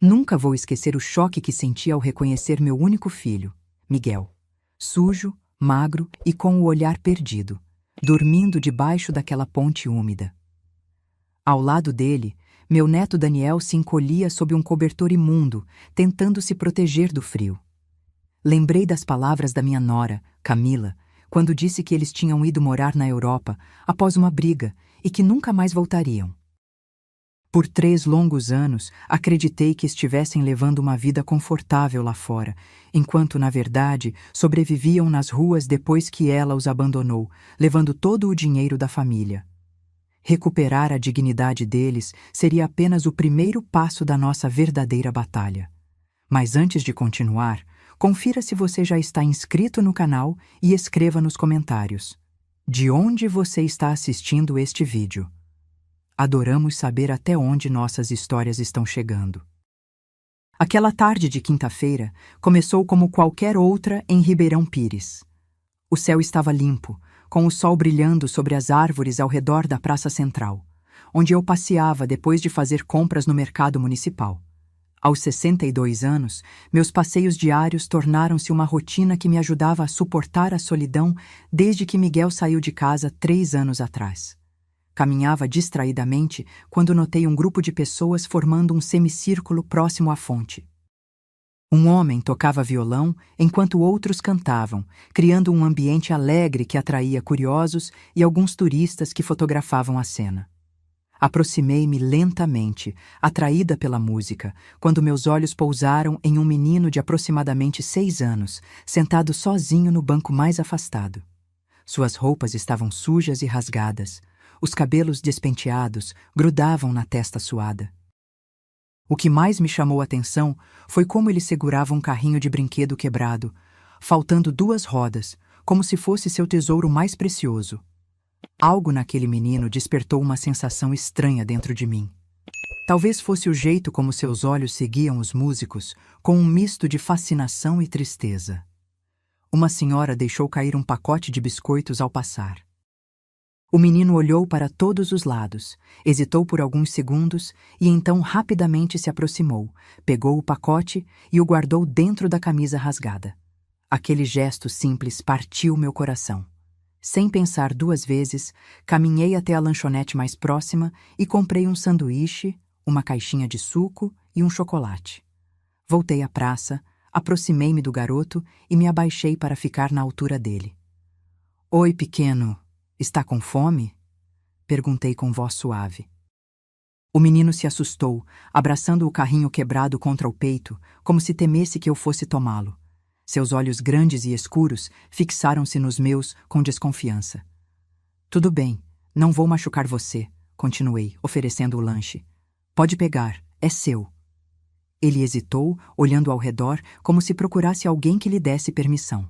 Nunca vou esquecer o choque que senti ao reconhecer meu único filho, Miguel. Sujo, magro e com o olhar perdido, dormindo debaixo daquela ponte úmida. Ao lado dele, meu neto Daniel se encolhia sob um cobertor imundo, tentando se proteger do frio. Lembrei das palavras da minha nora, Camila, quando disse que eles tinham ido morar na Europa após uma briga e que nunca mais voltariam. Por 3 longos anos, acreditei que estivessem levando uma vida confortável lá fora, enquanto, na verdade, sobreviviam nas ruas depois que ela os abandonou, levando todo o dinheiro da família. Recuperar a dignidade deles seria apenas o primeiro passo da nossa verdadeira batalha. Mas antes de continuar, confira se você já está inscrito no canal e escreva nos comentários: de onde você está assistindo este vídeo? Adoramos saber até onde nossas histórias estão chegando. Aquela tarde de quinta-feira começou como qualquer outra em Ribeirão Pires. O céu estava limpo, com o sol brilhando sobre as árvores ao redor da Praça Central, onde eu passeava depois de fazer compras no mercado municipal. Aos 62 anos, meus passeios diários tornaram-se uma rotina que me ajudava a suportar a solidão desde que Miguel saiu de casa 3 anos atrás. Caminhava distraidamente quando notei um grupo de pessoas formando um semicírculo próximo à fonte. Um homem tocava violão enquanto outros cantavam, criando um ambiente alegre que atraía curiosos e alguns turistas que fotografavam a cena. Aproximei-me lentamente, atraída pela música, quando meus olhos pousaram em um menino de aproximadamente 6 anos, sentado sozinho no banco mais afastado. Suas roupas estavam sujas e rasgadas. Os cabelos despenteados grudavam na testa suada. O que mais me chamou a atenção foi como ele segurava um carrinho de brinquedo quebrado, faltando 2 rodas, como se fosse seu tesouro mais precioso. Algo naquele menino despertou uma sensação estranha dentro de mim. Talvez fosse o jeito como seus olhos seguiam os músicos, com um misto de fascinação e tristeza. Uma senhora deixou cair um pacote de biscoitos ao passar. O menino olhou para todos os lados, hesitou por alguns segundos e então rapidamente se aproximou, pegou o pacote e o guardou dentro da camisa rasgada. Aquele gesto simples partiu meu coração. Sem pensar 2 vezes, caminhei até a lanchonete mais próxima e comprei um sanduíche, uma caixinha de suco e um chocolate. Voltei à praça, aproximei-me do garoto e me abaixei para ficar na altura dele. "Oi, pequeno. Está com fome?" Perguntei com voz suave. O menino se assustou, abraçando o carrinho quebrado contra o peito, como se temesse que eu fosse tomá-lo. Seus olhos grandes e escuros fixaram-se nos meus com desconfiança. "Tudo bem, não vou machucar você", continuei, oferecendo o lanche. "Pode pegar, é seu." Ele hesitou, olhando ao redor, como se procurasse alguém que lhe desse permissão.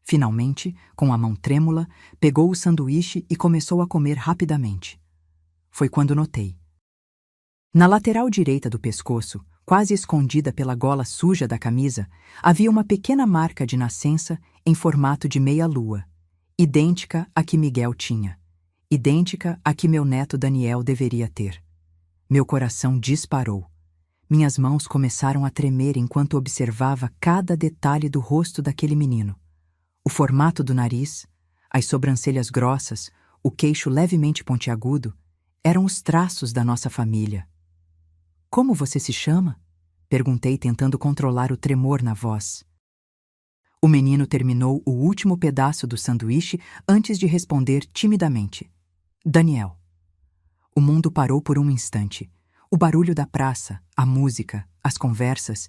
Finalmente, com a mão trêmula, pegou o sanduíche e começou a comer rapidamente. Foi quando notei. Na lateral direita do pescoço, quase escondida pela gola suja da camisa, havia uma pequena marca de nascença em formato de meia-lua, idêntica à que Miguel tinha, idêntica à que meu neto Daniel deveria ter. Meu coração disparou. Minhas mãos começaram a tremer enquanto observava cada detalhe do rosto daquele menino. O formato do nariz, as sobrancelhas grossas, o queixo levemente pontiagudo, eram os traços da nossa família. "Como você se chama?" perguntei, tentando controlar o tremor na voz. O menino terminou o último pedaço do sanduíche antes de responder timidamente: "Daniel." O mundo parou por um instante. O barulho da praça, a música, as conversas,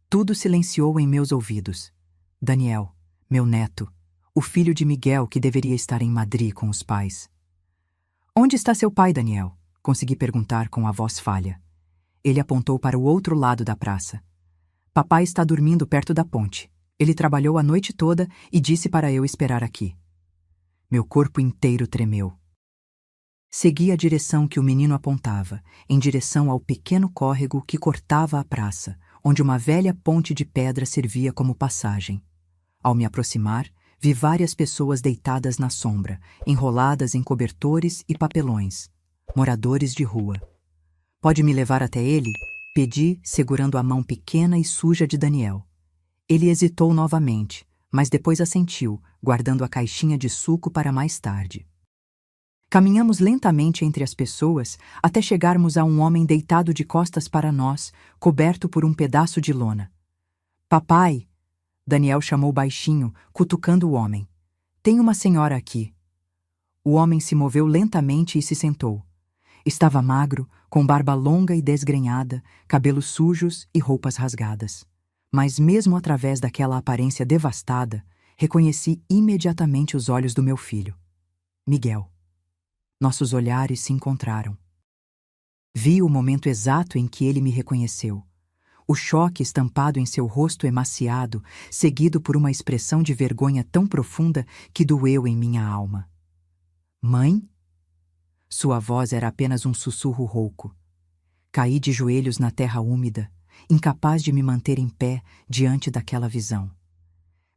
tudo silenciou em meus ouvidos. Daniel, meu neto, o filho de Miguel que deveria estar em Madrid com os pais. "Onde está seu pai, Daniel?" consegui perguntar com a voz falha. Ele apontou para o outro lado da praça. "Papai está dormindo perto da ponte. Ele trabalhou a noite toda e disse para eu esperar aqui." Meu corpo inteiro tremeu. Segui a direção que o menino apontava, em direção ao pequeno córrego que cortava a praça, onde uma velha ponte de pedra servia como passagem. Ao me aproximar, vi várias pessoas deitadas na sombra, enroladas em cobertores e papelões. Moradores de rua. "Pode me levar até ele?" Pedi, segurando a mão pequena e suja de Daniel. Ele hesitou novamente, mas depois assentiu, guardando a caixinha de suco para mais tarde. Caminhamos lentamente entre as pessoas até chegarmos a um homem deitado de costas para nós, coberto por um pedaço de lona. Papai! Daniel chamou baixinho, cutucando o homem. Tem uma senhora aqui. O homem se moveu lentamente e se sentou. Estava magro, com barba longa e desgrenhada, cabelos sujos e roupas rasgadas. Mas mesmo através daquela aparência devastada, reconheci imediatamente os olhos do meu filho. Miguel. Nossos olhares se encontraram. Vi o momento exato em que ele me reconheceu. O choque estampado em seu rosto emaciado, seguido por uma expressão de vergonha tão profunda que doeu em minha alma. Mãe? Sua voz era apenas um sussurro rouco. Caí de joelhos na terra úmida, incapaz de me manter em pé diante daquela visão.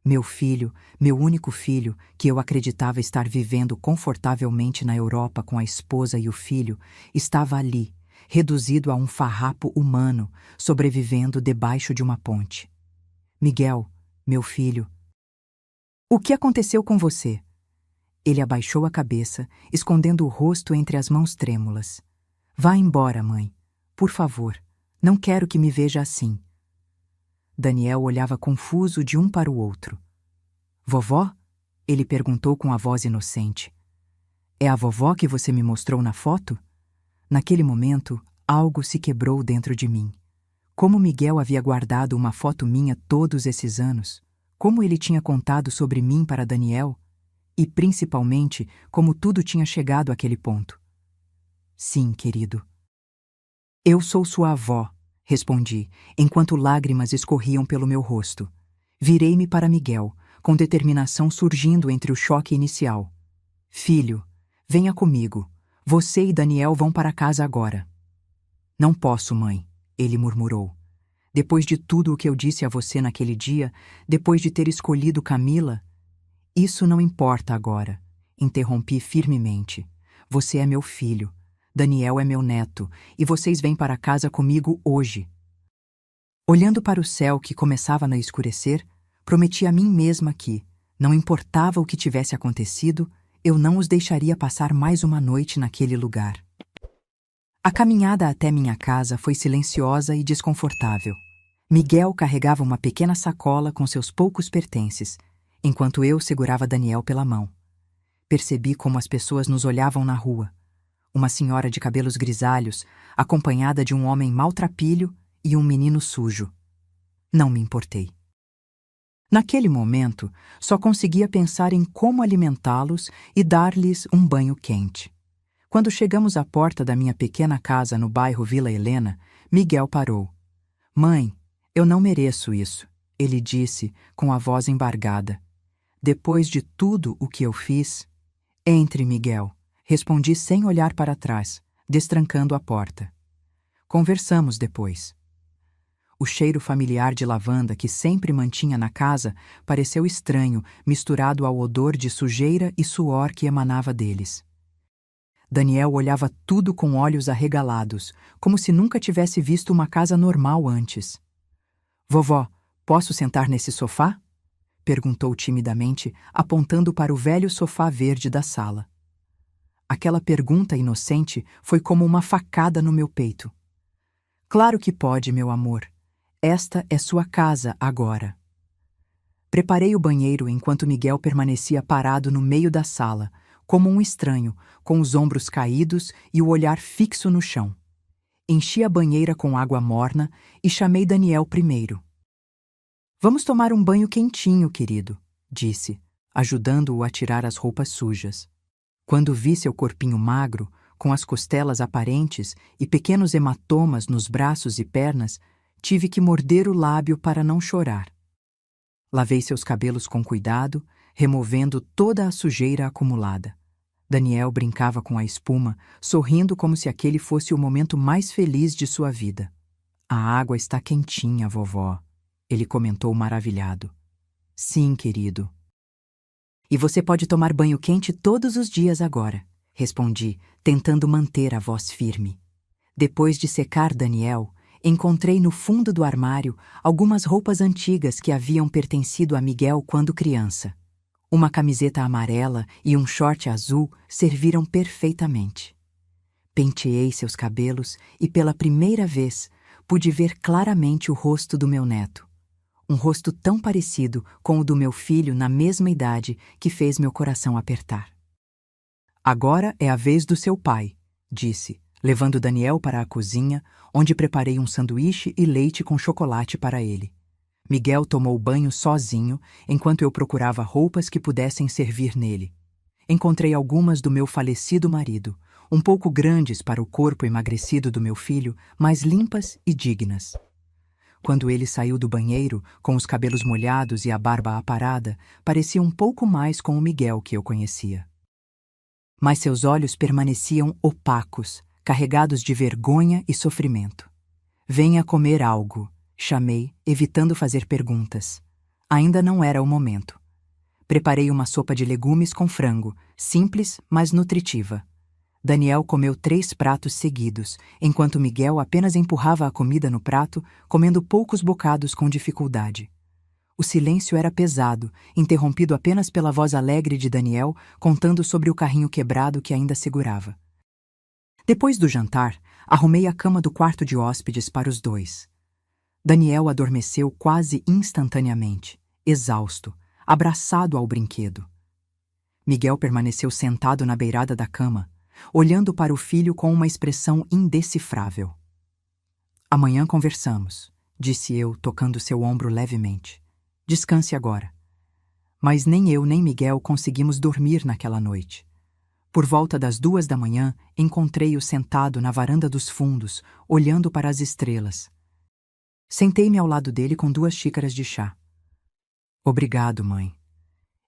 Meu filho, meu único filho, que eu acreditava estar vivendo confortavelmente na Europa com a esposa e o filho, estava ali, reduzido a um farrapo humano, sobrevivendo debaixo de uma ponte. Miguel, meu filho. O que aconteceu com você? Ele abaixou a cabeça, escondendo o rosto entre as mãos trêmulas. Vá embora, mãe. Por favor, não quero que me veja assim. Daniel olhava confuso de um para o outro. Vovó? Ele perguntou com a voz inocente. É a vovó que você me mostrou na foto? Naquele momento, algo se quebrou dentro de mim. Como Miguel havia guardado uma foto minha todos esses anos, como ele tinha contado sobre mim para Daniel, e principalmente como tudo tinha chegado àquele ponto. Sim, querido. Eu sou sua avó, respondi, enquanto lágrimas escorriam pelo meu rosto. Virei-me para Miguel, com determinação surgindo entre o choque inicial. Filho, venha comigo. Você e Daniel vão para casa agora. Não posso, mãe, ele murmurou. Depois de tudo o que eu disse a você naquele dia, depois de ter escolhido Camila... Isso não importa agora, interrompi firmemente. Você é meu filho, Daniel é meu neto, e vocês vêm para casa comigo hoje. Olhando para o céu que começava a escurecer, prometi a mim mesma que, não importava o que tivesse acontecido, eu não os deixaria passar mais uma noite naquele lugar. A caminhada até minha casa foi silenciosa e desconfortável. Miguel carregava uma pequena sacola com seus poucos pertences, enquanto eu segurava Daniel pela mão. Percebi como as pessoas nos olhavam na rua. Uma senhora de cabelos grisalhos, acompanhada de um homem maltrapilho e um menino sujo. Não me importei. Naquele momento, só conseguia pensar em como alimentá-los e dar-lhes um banho quente. Quando chegamos à porta da minha pequena casa no bairro Vila Helena, Miguel parou. Mãe, eu não mereço isso, ele disse com a voz embargada. Depois de tudo o que eu fiz... Entre, Miguel, respondi sem olhar para trás, destrancando a porta. Conversamos depois. O cheiro familiar de lavanda que sempre mantinha na casa pareceu estranho, misturado ao odor de sujeira e suor que emanava deles. Daniel olhava tudo com olhos arregalados, como se nunca tivesse visto uma casa normal antes. Vovó, posso sentar nesse sofá? Perguntou timidamente, apontando para o velho sofá verde da sala. Aquela pergunta inocente foi como uma facada no meu peito. Claro que pode, meu amor. Esta é sua casa agora. Preparei o banheiro enquanto Miguel permanecia parado no meio da sala, como um estranho, com os ombros caídos e o olhar fixo no chão. Enchi a banheira com água morna e chamei Daniel primeiro. Vamos tomar um banho quentinho, querido, disse, ajudando-o a tirar as roupas sujas. Quando vi seu corpinho magro, com as costelas aparentes e pequenos hematomas nos braços e pernas, tive que morder o lábio para não chorar. Lavei seus cabelos com cuidado, removendo toda a sujeira acumulada. Daniel brincava com a espuma, sorrindo como se aquele fosse o momento mais feliz de sua vida. A água está quentinha, vovó, ele comentou maravilhado. Sim, querido. E você pode tomar banho quente todos os dias agora, respondi, tentando manter a voz firme. Depois de secar Daniel, Encontrei no fundo do armário algumas roupas antigas que haviam pertencido a Miguel quando criança. Uma camiseta amarela e um short azul serviram perfeitamente. Penteei seus cabelos e, pela primeira vez, pude ver claramente o rosto do meu neto. Um rosto tão parecido com o do meu filho na mesma idade que fez meu coração apertar. Agora é a vez do seu pai, disse, levando Daniel para a cozinha, onde preparei um sanduíche e leite com chocolate para ele. Miguel tomou banho sozinho, enquanto eu procurava roupas que pudessem servir nele. Encontrei algumas do meu falecido marido, um pouco grandes para o corpo emagrecido do meu filho, mas limpas e dignas. Quando ele saiu do banheiro, com os cabelos molhados e a barba aparada, parecia um pouco mais com o Miguel que eu conhecia. Mas seus olhos permaneciam opacos, carregados de vergonha e sofrimento. Venha comer algo, chamei, evitando fazer perguntas. Ainda não era o momento. Preparei uma sopa de legumes com frango, simples, mas nutritiva. Daniel comeu 3 pratos seguidos, enquanto Miguel apenas empurrava a comida no prato, comendo poucos bocados com dificuldade. O silêncio era pesado, interrompido apenas pela voz alegre de Daniel, contando sobre o carrinho quebrado que ainda segurava. Depois do jantar, arrumei a cama do quarto de hóspedes para os 2. Daniel adormeceu quase instantaneamente, exausto, abraçado ao brinquedo. Miguel permaneceu sentado na beirada da cama, olhando para o filho com uma expressão indecifrável. Amanhã conversamos, disse eu, tocando seu ombro levemente. Descanse agora. Mas nem eu nem Miguel conseguimos dormir naquela noite. Por volta das 2 da manhã, encontrei-o sentado na varanda dos fundos, olhando para as estrelas. Sentei-me ao lado dele com 2 xícaras de chá. Obrigado, mãe.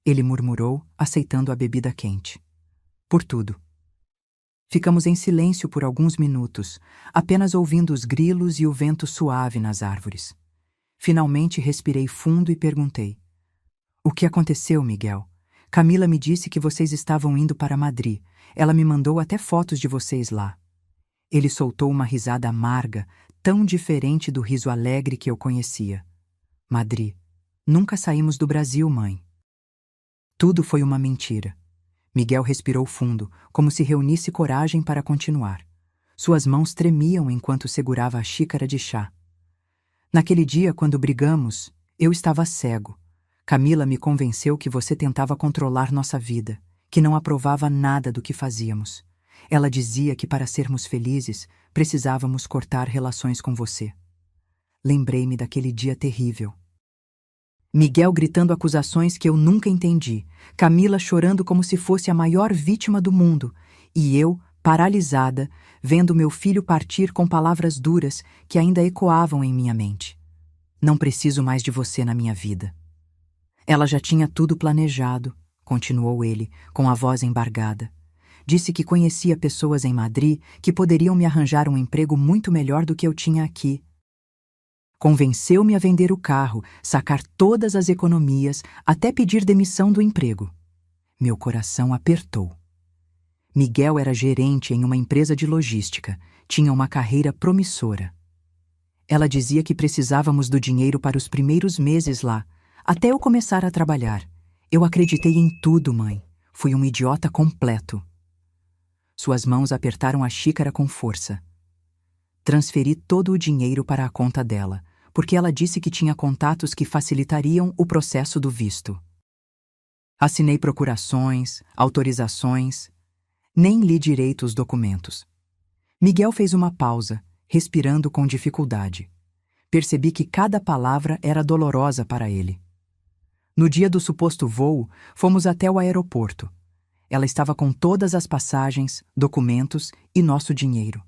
Ele murmurou, aceitando a bebida quente. Por tudo. Ficamos em silêncio por alguns minutos, apenas ouvindo os grilos e o vento suave nas árvores. Finalmente respirei fundo e perguntei. O que aconteceu, Miguel? Camila me disse que vocês estavam indo para Madrid. Ela me mandou até fotos de vocês lá. Ele soltou uma risada amarga, tão diferente do riso alegre que eu conhecia. Madrid. Nunca saímos do Brasil, mãe. Tudo foi uma mentira. Miguel respirou fundo, como se reunisse coragem para continuar. Suas mãos tremiam enquanto segurava a xícara de chá. Naquele dia, quando brigamos, eu estava cego. Camila me convenceu que você tentava controlar nossa vida, que não aprovava nada do que fazíamos. Ela dizia que para sermos felizes, precisávamos cortar relações com você. Lembrei-me daquele dia terrível. Miguel gritando acusações que eu nunca entendi, Camila chorando como se fosse a maior vítima do mundo, e eu, paralisada, vendo meu filho partir com palavras duras que ainda ecoavam em minha mente. Não preciso mais de você na minha vida. Ela já tinha tudo planejado, continuou ele, com a voz embargada. Disse que conhecia pessoas em Madrid que poderiam me arranjar um emprego muito melhor do que eu tinha aqui. Convenceu-me a vender o carro, sacar todas as economias, até pedir demissão do emprego. Meu coração apertou. Miguel era gerente em uma empresa de logística, tinha uma carreira promissora. Ela dizia que precisávamos do dinheiro para os primeiros meses lá, até eu começar a trabalhar. Eu acreditei em tudo, mãe. Fui um idiota completo. Suas mãos apertaram a xícara com força. Transferi todo o dinheiro para a conta dela, porque ela disse que tinha contatos que facilitariam o processo do visto. Assinei procurações, autorizações. Nem li direito os documentos. Miguel fez uma pausa, respirando com dificuldade. Percebi que cada palavra era dolorosa para ele. No dia do suposto voo, fomos até o aeroporto. Ela estava com todas as passagens, documentos e nosso dinheiro.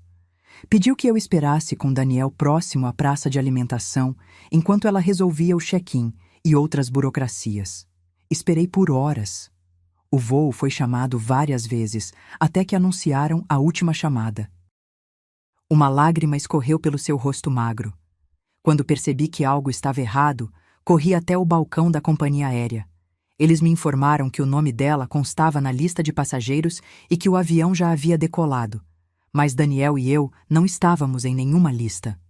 Pediu que eu esperasse com Daniel próximo à praça de alimentação, enquanto ela resolvia o check-in e outras burocracias. Esperei por horas. O voo foi chamado várias vezes, até que anunciaram a última chamada. Uma lágrima escorreu pelo seu rosto magro. Quando percebi que algo estava errado, corri até o balcão da companhia aérea. Eles me informaram que o nome dela constava na lista de passageiros e que o avião já havia decolado. Mas Daniel e eu não estávamos em nenhuma lista.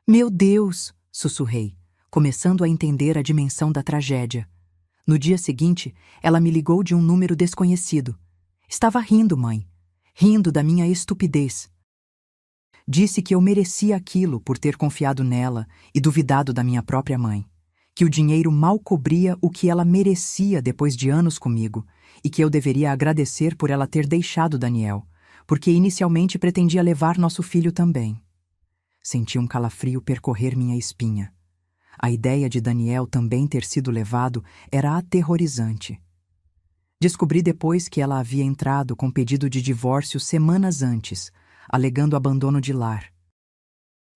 Meu Deus! Sussurrei, começando a entender a dimensão da tragédia. No dia seguinte, ela me ligou de um número desconhecido. Estava rindo, mãe. Rindo da minha estupidez. Disse que eu merecia aquilo por ter confiado nela e duvidado da minha própria mãe. Que o dinheiro mal cobria o que ela merecia depois de anos comigo e que eu deveria agradecer por ela ter deixado Daniel, porque inicialmente pretendia levar nosso filho também. Senti um calafrio percorrer minha espinha. A ideia de Daniel também ter sido levado era aterrorizante. Descobri depois que ela havia entrado com pedido de divórcio semanas antes, alegando abandono de lar.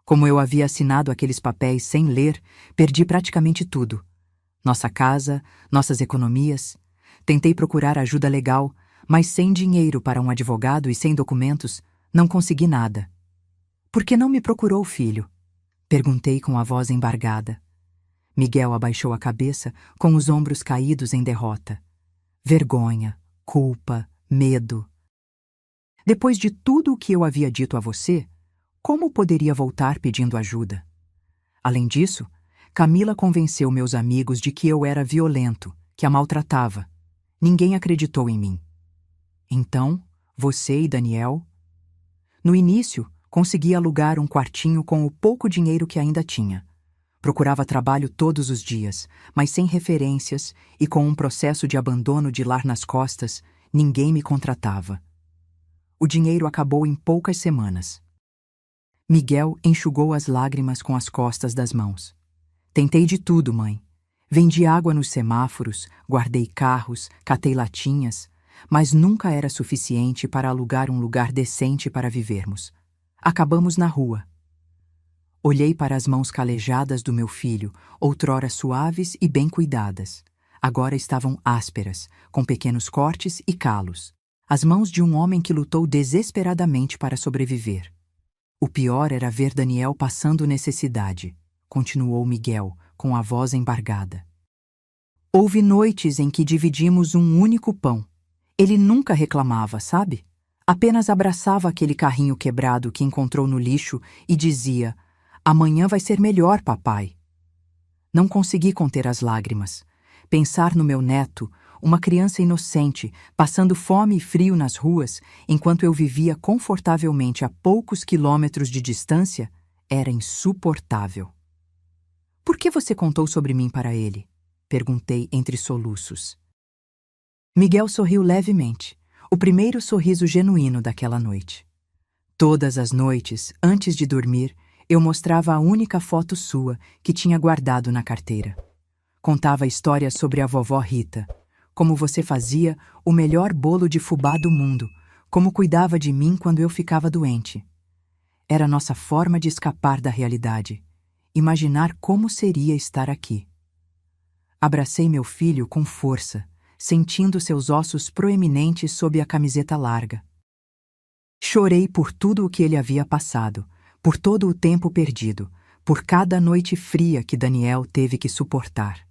Como eu havia assinado aqueles papéis sem ler, perdi praticamente tudo. Nossa casa, nossas economias. Tentei procurar ajuda legal, mas sem dinheiro para um advogado e sem documentos, não consegui nada. Por que não me procurou, filho? Perguntei com a voz embargada. Miguel abaixou a cabeça, com os ombros caídos em derrota. Vergonha, culpa, medo. Depois de tudo o que eu havia dito a você, como poderia voltar pedindo ajuda? Além disso, Camila convenceu meus amigos de que eu era violento, que a maltratava. Ninguém acreditou em mim. Então, você e Daniel? No início, consegui alugar um quartinho com o pouco dinheiro que ainda tinha. Procurava trabalho todos os dias, mas sem referências e com um processo de abandono de lar nas costas, ninguém me contratava. O dinheiro acabou em poucas semanas. Miguel enxugou as lágrimas com as costas das mãos. Tentei de tudo, mãe. Vendi água nos semáforos, guardei carros, catei latinhas, mas nunca era suficiente para alugar um lugar decente para vivermos. Acabamos na rua. Olhei para as mãos calejadas do meu filho, outrora suaves e bem cuidadas. Agora estavam ásperas, com pequenos cortes e calos. As mãos de um homem que lutou desesperadamente para sobreviver. O pior era ver Daniel passando necessidade, continuou Miguel, com a voz embargada. Houve noites em que dividimos um único pão. Ele nunca reclamava, sabe? Apenas abraçava aquele carrinho quebrado que encontrou no lixo e dizia: "Amanhã vai ser melhor, papai." Não consegui conter as lágrimas. Pensar no meu neto, uma criança inocente, passando fome e frio nas ruas, enquanto eu vivia confortavelmente a poucos quilômetros de distância, era insuportável. "Por que você contou sobre mim para ele?" perguntei entre soluços. Miguel sorriu levemente, o primeiro sorriso genuíno daquela noite. Todas as noites, antes de dormir, eu mostrava a única foto sua que tinha guardado na carteira. Contava histórias sobre a vovó Rita, como você fazia o melhor bolo de fubá do mundo, como cuidava de mim quando eu ficava doente. Era nossa forma de escapar da realidade, imaginar como seria estar aqui. Abracei meu filho com força, sentindo seus ossos proeminentes sob a camiseta larga. Chorei por tudo o que ele havia passado, por todo o tempo perdido, por cada noite fria que Daniel teve que suportar.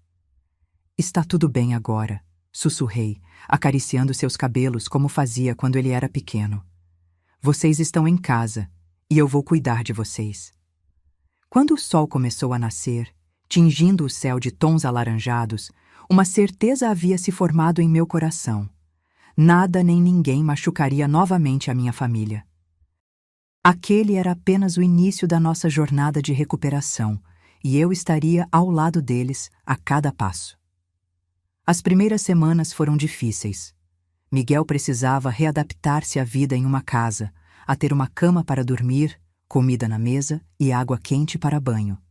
"Está tudo bem agora", sussurrei, acariciando seus cabelos como fazia quando ele era pequeno. "Vocês estão em casa, e eu vou cuidar de vocês." Quando o sol começou a nascer, tingindo o céu de tons alaranjados, uma certeza havia se formado em meu coração. Nada nem ninguém machucaria novamente a minha família. Aquele era apenas o início da nossa jornada de recuperação, e eu estaria ao lado deles a cada passo. As primeiras semanas foram difíceis. Miguel precisava readaptar-se à vida em uma casa, a ter uma cama para dormir, comida na mesa e água quente para banho.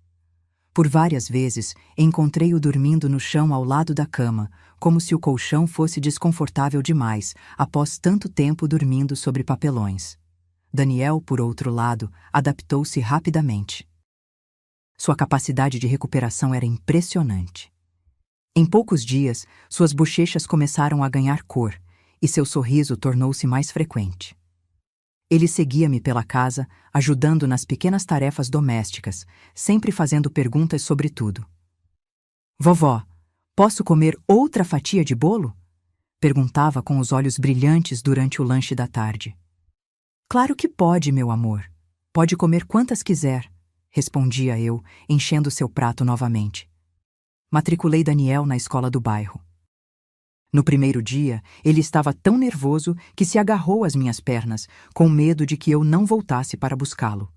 Por várias vezes, encontrei-o dormindo no chão ao lado da cama, como se o colchão fosse desconfortável demais, após tanto tempo dormindo sobre papelões. Daniel, por outro lado, adaptou-se rapidamente. Sua capacidade de recuperação era impressionante. Em poucos dias, suas bochechas começaram a ganhar cor e seu sorriso tornou-se mais frequente. Ele seguia-me pela casa, ajudando nas pequenas tarefas domésticas, sempre fazendo perguntas sobre tudo. "Vovó, posso comer outra fatia de bolo?" perguntava com os olhos brilhantes durante o lanche da tarde. "Claro que pode, meu amor. Pode comer quantas quiser. respondia eu, enchendo seu prato novamente. Matriculei Daniel na escola do bairro. No primeiro dia, ele estava tão nervoso que se agarrou às minhas pernas, com medo de que eu não voltasse para buscá-lo.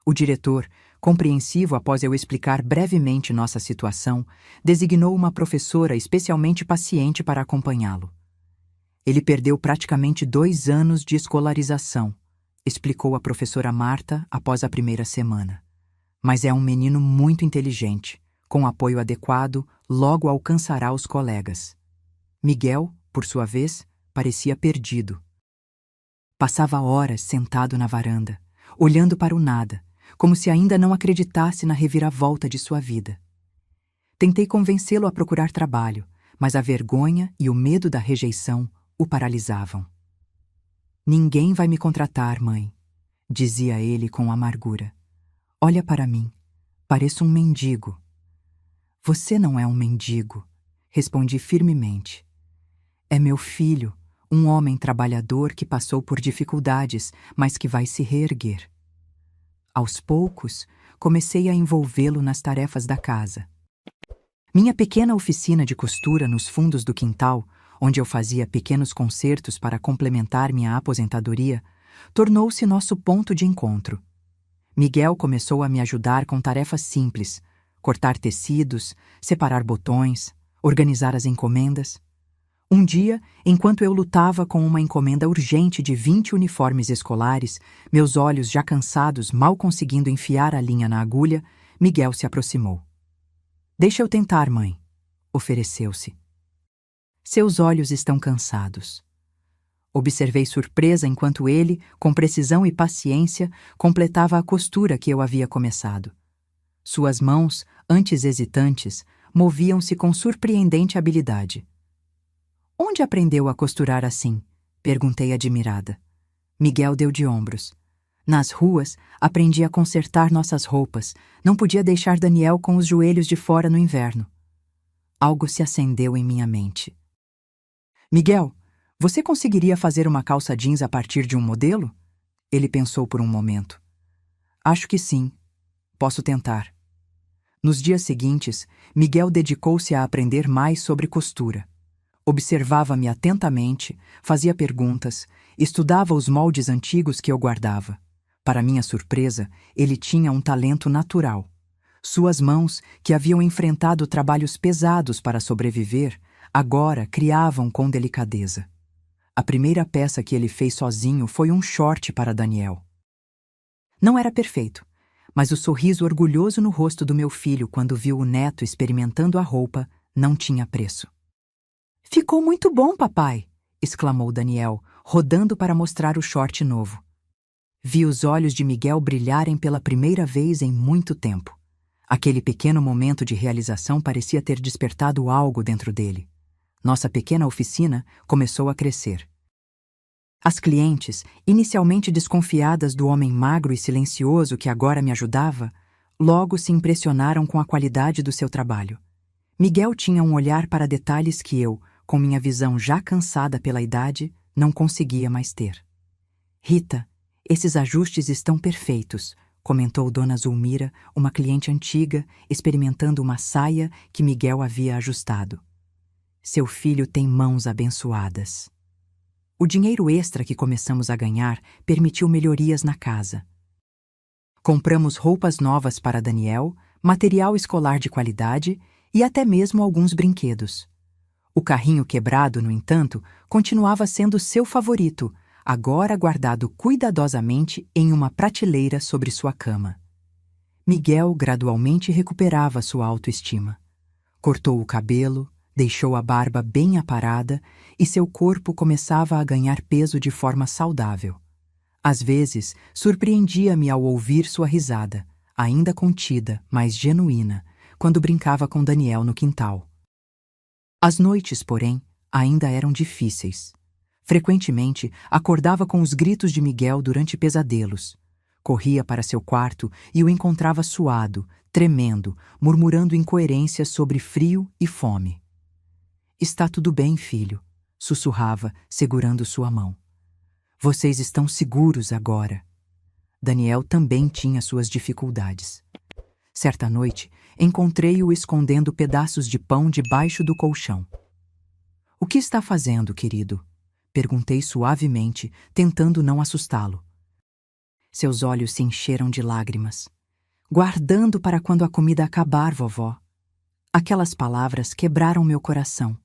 O diretor, compreensivo após eu explicar brevemente nossa situação, designou uma professora especialmente paciente para acompanhá-lo. Ele perdeu praticamente 2 anos de escolarização, explicou a professora Marta após a primeira semana. Mas é um menino muito inteligente. Com apoio adequado, logo alcançará os colegas. Miguel, por sua vez, parecia perdido. Passava horas sentado na varanda, olhando para o nada, como se ainda não acreditasse na reviravolta de sua vida. Tentei convencê-lo a procurar trabalho, mas a vergonha e o medo da rejeição o paralisavam. "Ninguém vai me contratar, mãe", dizia ele com amargura. "Olha para mim, pareço um mendigo." "Você não é um mendigo", respondi firmemente. "É meu filho, um homem trabalhador que passou por dificuldades, mas que vai se reerguer." Aos poucos, comecei a envolvê-lo nas tarefas da casa. Minha pequena oficina de costura nos fundos do quintal, onde eu fazia pequenos concertos para complementar minha aposentadoria, tornou-se nosso ponto de encontro. Miguel começou a me ajudar com tarefas simples: cortar tecidos, separar botões, organizar as encomendas. Um dia, enquanto eu lutava com uma encomenda urgente de 20 uniformes escolares, meus olhos já cansados, mal conseguindo enfiar a linha na agulha, Miguel se aproximou. "Deixa eu tentar, mãe", ofereceu-se. "Seus olhos estão cansados." Observei surpresa enquanto ele, com precisão e paciência, completava a costura que eu havia começado. Suas mãos, antes hesitantes, moviam-se com surpreendente habilidade. "Onde aprendeu a costurar assim?" perguntei admirada. Miguel deu de ombros. "Nas ruas, aprendi a consertar nossas roupas. Não podia deixar Daniel com os joelhos de fora no inverno." Algo se acendeu em minha mente. "Miguel, você conseguiria fazer uma calça jeans a partir de um modelo?" Ele pensou por um momento. "Acho que sim. Posso tentar." Nos dias seguintes, Miguel dedicou-se a aprender mais sobre costura. Observava-me atentamente, fazia perguntas, estudava os moldes antigos que eu guardava. Para minha surpresa, ele tinha um talento natural. Suas mãos, que haviam enfrentado trabalhos pesados para sobreviver, agora criavam com delicadeza. A primeira peça que ele fez sozinho foi um short para Daniel. Não era perfeito, mas o sorriso orgulhoso no rosto do meu filho quando viu o neto experimentando a roupa não tinha preço. "Ficou muito bom, papai!" exclamou Daniel, rodando para mostrar o short novo. Vi os olhos de Miguel brilharem pela primeira vez em muito tempo. Aquele pequeno momento de realização parecia ter despertado algo dentro dele. Nossa pequena oficina começou a crescer. As clientes, inicialmente desconfiadas do homem magro e silencioso que agora me ajudava, logo se impressionaram com a qualidade do seu trabalho. Miguel tinha um olhar para detalhes que eu, com minha visão já cansada pela idade, não conseguia mais ter. "Rita, esses ajustes estão perfeitos", comentou Dona Zulmira, uma cliente antiga, experimentando uma saia que Miguel havia ajustado. "Seu filho tem mãos abençoadas." O dinheiro extra que começamos a ganhar permitiu melhorias na casa. Compramos roupas novas para Daniel, material escolar de qualidade e até mesmo alguns brinquedos. O carrinho quebrado, no entanto, continuava sendo seu favorito, agora guardado cuidadosamente em uma prateleira sobre sua cama. Miguel gradualmente recuperava sua autoestima. Cortou o cabelo, deixou a barba bem aparada e seu corpo começava a ganhar peso de forma saudável. Às vezes, surpreendia-me ao ouvir sua risada, ainda contida, mas genuína, quando brincava com Daniel no quintal. As noites, porém, ainda eram difíceis. Frequentemente, acordava com os gritos de Miguel durante pesadelos. Corria para seu quarto e o encontrava suado, tremendo, murmurando incoerências sobre frio e fome. "Está tudo bem, filho", sussurrava, segurando sua mão. "Vocês estão seguros agora." Daniel também tinha suas dificuldades. Certa noite, encontrei-o escondendo pedaços de pão debaixo do colchão. "O que está fazendo, querido?" Perguntei suavemente, tentando não assustá-lo. Seus olhos se encheram de lágrimas. "Guardando para quando a comida acabar, vovó." Aquelas palavras quebraram meu coração.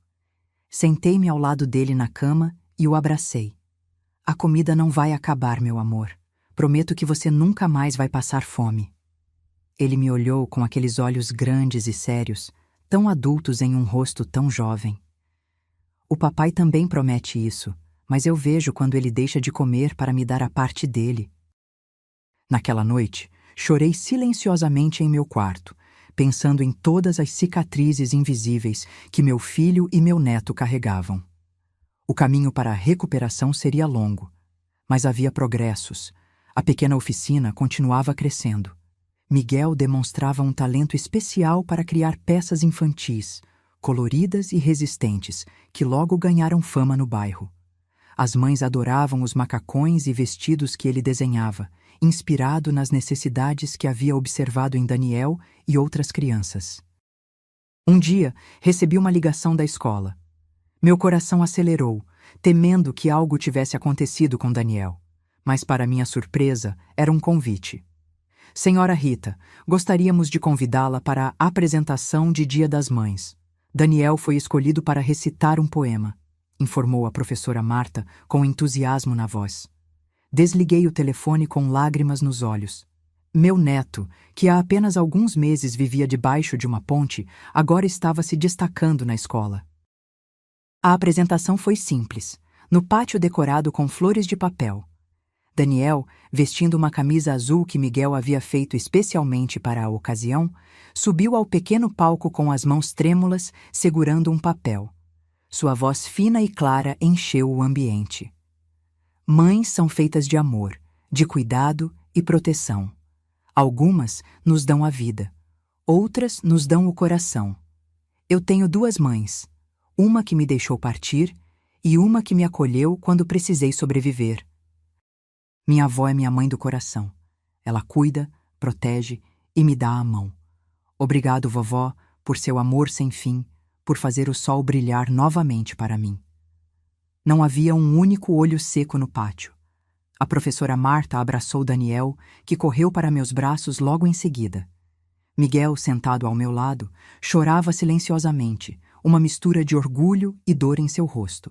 Sentei-me ao lado dele na cama e o abracei. "A comida não vai acabar, meu amor. Prometo que você nunca mais vai passar fome." Ele me olhou com aqueles olhos grandes e sérios, tão adultos em um rosto tão jovem. "O papai também promete isso, mas eu vejo quando ele deixa de comer para me dar a parte dele." Naquela noite, chorei silenciosamente em meu quarto, pensando em todas as cicatrizes invisíveis que meu filho e meu neto carregavam. O caminho para a recuperação seria longo, mas havia progressos. A pequena oficina continuava crescendo. Miguel demonstrava um talento especial para criar peças infantis, coloridas e resistentes, que logo ganharam fama no bairro. As mães adoravam os macacões e vestidos que ele desenhava, inspirado nas necessidades que havia observado em Daniel e outras crianças. Um dia, recebi uma ligação da escola. Meu coração acelerou, temendo que algo tivesse acontecido com Daniel. Mas, para minha surpresa, era um convite. "Senhora Rita, gostaríamos de convidá-la para a apresentação de Dia das Mães. Daniel foi escolhido para recitar um poema", informou a professora Marta com entusiasmo na voz. Desliguei o telefone com lágrimas nos olhos. Meu neto, que há apenas alguns meses vivia debaixo de uma ponte, agora estava se destacando na escola. A apresentação foi simples, no pátio decorado com flores de papel. Daniel, vestindo uma camisa azul que Miguel havia feito especialmente para a ocasião, subiu ao pequeno palco com as mãos trêmulas, segurando um papel. Sua voz fina e clara encheu o ambiente. "Mães são feitas de amor, de cuidado e proteção. Algumas nos dão a vida, outras nos dão o coração. Eu tenho 2 mães, uma que me deixou partir e uma que me acolheu quando precisei sobreviver. Minha avó é minha mãe do coração. Ela cuida, protege e me dá a mão. Obrigado, vovó, por seu amor sem fim, por fazer o sol brilhar novamente para mim." Não havia um único olho seco no pátio. A professora Marta abraçou Daniel, que correu para meus braços logo em seguida. Miguel, sentado ao meu lado, chorava silenciosamente, uma mistura de orgulho e dor em seu rosto.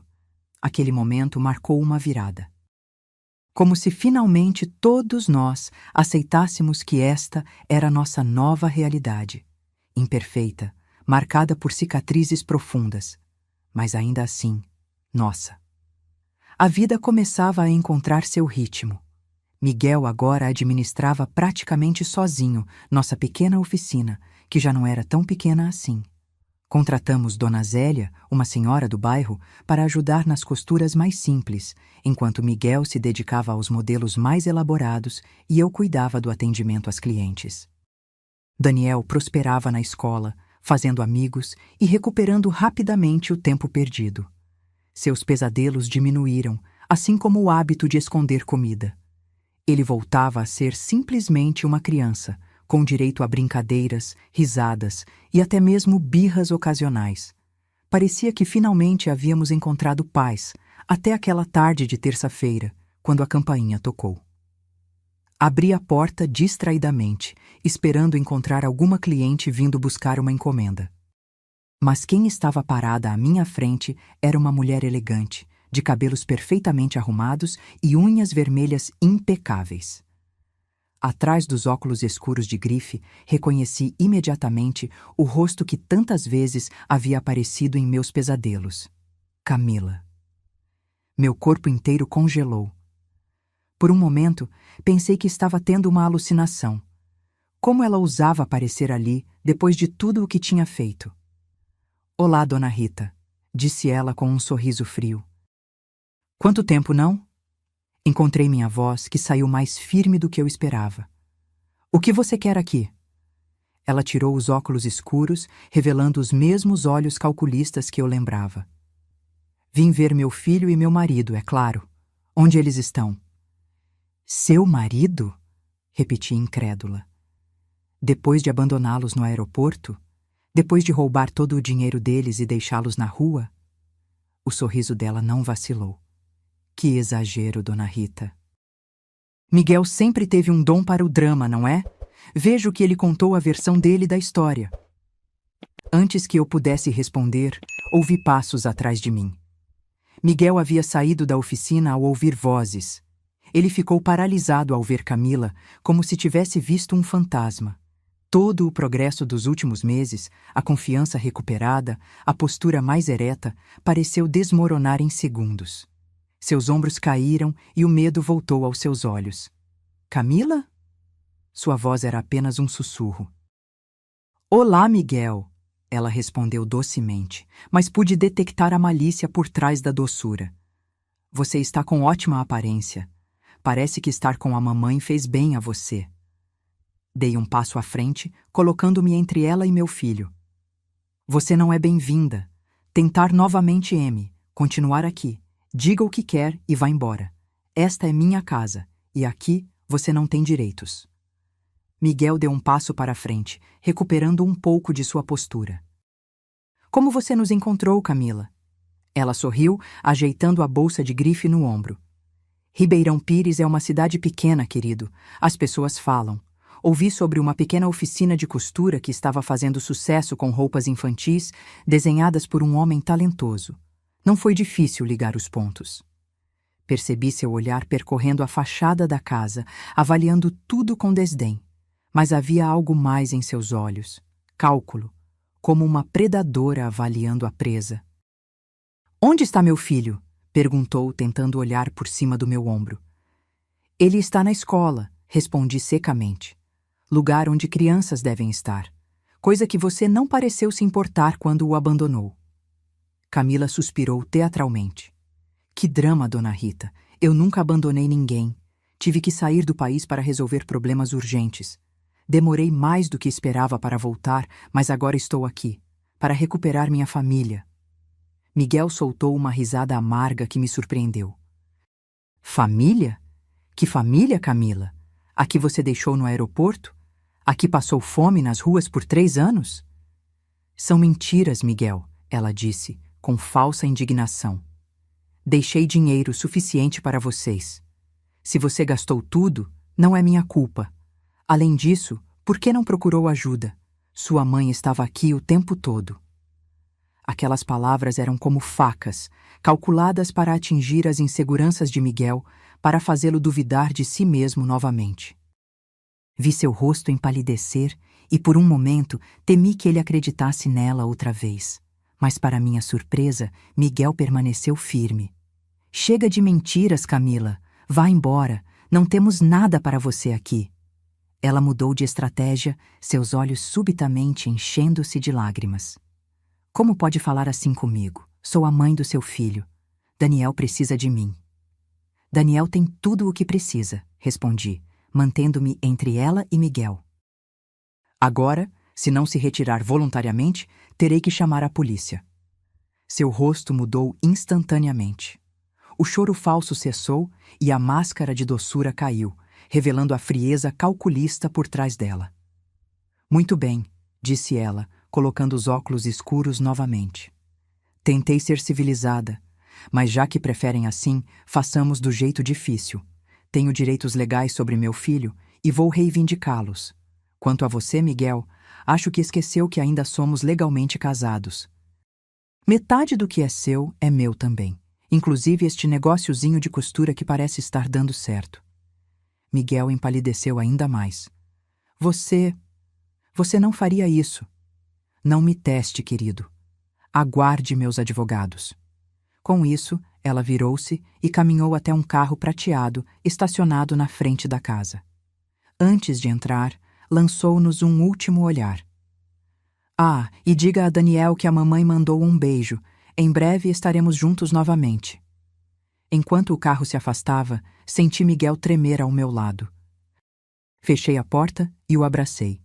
Aquele momento marcou uma virada. Como se finalmente todos nós aceitássemos que esta era nossa nova realidade. Imperfeita, marcada por cicatrizes profundas, mas ainda assim, nossa. A vida começava a encontrar seu ritmo. Miguel agora administrava praticamente sozinho nossa pequena oficina, que já não era tão pequena assim. Contratamos Dona Zélia, uma senhora do bairro, para ajudar nas costuras mais simples, enquanto Miguel se dedicava aos modelos mais elaborados e eu cuidava do atendimento às clientes. Daniel prosperava na escola, fazendo amigos e recuperando rapidamente o tempo perdido. Seus pesadelos diminuíram, assim como o hábito de esconder comida. Ele voltava a ser simplesmente uma criança, com direito a brincadeiras, risadas e até mesmo birras ocasionais. Parecia que finalmente havíamos encontrado paz, até aquela tarde de terça-feira, quando a campainha tocou. Abri a porta distraidamente, esperando encontrar alguma cliente vindo buscar uma encomenda. Mas quem estava parada à minha frente era uma mulher elegante, de cabelos perfeitamente arrumados e unhas vermelhas impecáveis. Atrás dos óculos escuros de grife, reconheci imediatamente o rosto que tantas vezes havia aparecido em meus pesadelos. Camila. Meu corpo inteiro congelou. Por um momento, pensei que estava tendo uma alucinação. Como ela ousava aparecer ali, depois de tudo o que tinha feito? "Olá, Dona Rita", disse ela com um sorriso frio. "Quanto tempo, não?" Encontrei minha voz, que saiu mais firme do que eu esperava. "O que você quer aqui?" Ela tirou os óculos escuros, revelando os mesmos olhos calculistas que eu lembrava. "Vim ver meu filho e meu marido, é claro. Onde eles estão?" "Seu marido?" Repeti incrédula. Depois de abandoná-los no aeroporto? Depois de roubar todo o dinheiro deles e deixá-los na rua? O sorriso dela não vacilou. Que exagero, Dona Rita. Miguel sempre teve um dom para o drama, não é? Vejo que ele contou a versão dele da história. Antes que eu pudesse responder, ouvi passos atrás de mim. Miguel havia saído da oficina ao ouvir vozes. Ele ficou paralisado ao ver Camila, como se tivesse visto um fantasma. Todo o progresso dos últimos meses, a confiança recuperada, a postura mais ereta, pareceu desmoronar em segundos. Seus ombros caíram e o medo voltou aos seus olhos. Camila? Sua voz era apenas um sussurro. Olá, Miguel, ela respondeu docemente, mas pude detectar a malícia por trás da doçura. Você está com ótima aparência. Parece que estar com a mamãe fez bem a você. Dei um passo à frente, colocando-me entre ela e meu filho. Você não é bem-vinda. Tentar novamente, M. Continuar aqui. Diga o que quer e vá embora. Esta é minha casa, e aqui você não tem direitos. Miguel deu um passo para a frente, recuperando um pouco de sua postura. Como você nos encontrou, Camila? Ela sorriu, ajeitando a bolsa de grife no ombro. Ribeirão Pires é uma cidade pequena, querido. As pessoas falam. Ouvi sobre uma pequena oficina de costura que estava fazendo sucesso com roupas infantis desenhadas por um homem talentoso. Não foi difícil ligar os pontos. Percebi seu olhar percorrendo a fachada da casa, avaliando tudo com desdém. Mas havia algo mais em seus olhos. Cálculo, como uma predadora avaliando a presa. Onde está meu filho? Perguntou, tentando olhar por cima do meu ombro. Ele está na escola, respondi secamente. Lugar onde crianças devem estar. Coisa que você não pareceu se importar quando o abandonou. Camila suspirou teatralmente. Que drama, Dona Rita. Eu nunca abandonei ninguém. Tive que sair do país para resolver problemas urgentes. Demorei mais do que esperava para voltar, mas agora estou aqui, para recuperar minha família. Miguel soltou uma risada amarga que me surpreendeu. Família? Que família, Camila? A que você deixou no aeroporto? A que passou fome nas ruas por 3 anos? São mentiras, Miguel, ela disse, com falsa indignação. Deixei dinheiro suficiente para vocês. Se você gastou tudo, não é minha culpa. Além disso, por que não procurou ajuda? Sua mãe estava aqui o tempo todo. Aquelas palavras eram como facas, calculadas para atingir as inseguranças de Miguel, para fazê-lo duvidar de si mesmo novamente. Vi seu rosto empalidecer e, por um momento, temi que ele acreditasse nela outra vez. Mas, para minha surpresa, Miguel permaneceu firme. Chega de mentiras, Camila. Vá embora. Não temos nada para você aqui. Ela mudou de estratégia, seus olhos subitamente enchendo-se de lágrimas. Como pode falar assim comigo? Sou a mãe do seu filho. Daniel precisa de mim. Daniel tem tudo o que precisa, respondi, mantendo-me entre ela e Miguel. Agora, se não se retirar voluntariamente, terei que chamar a polícia. Seu rosto mudou instantaneamente. O choro falso cessou e a máscara de doçura caiu, revelando a frieza calculista por trás dela. Muito bem, disse ela, colocando os óculos escuros novamente. Tentei ser civilizada, mas já que preferem assim, façamos do jeito difícil. Tenho direitos legais sobre meu filho e vou reivindicá-los. Quanto a você, Miguel, acho que esqueceu que ainda somos legalmente casados. Metade do que é seu é meu também, inclusive este negóciozinho de costura que parece estar dando certo. Miguel empalideceu ainda mais. Você não faria isso. Não me teste, querido. Aguarde meus advogados. Com isso, ela virou-se e caminhou até um carro prateado estacionado na frente da casa. Antes de entrar, lançou-nos um último olhar. Ah, e diga a Daniel que a mamãe mandou um beijo. Em breve estaremos juntos novamente. Enquanto o carro se afastava, senti Miguel tremer ao meu lado. Fechei a porta e o abracei.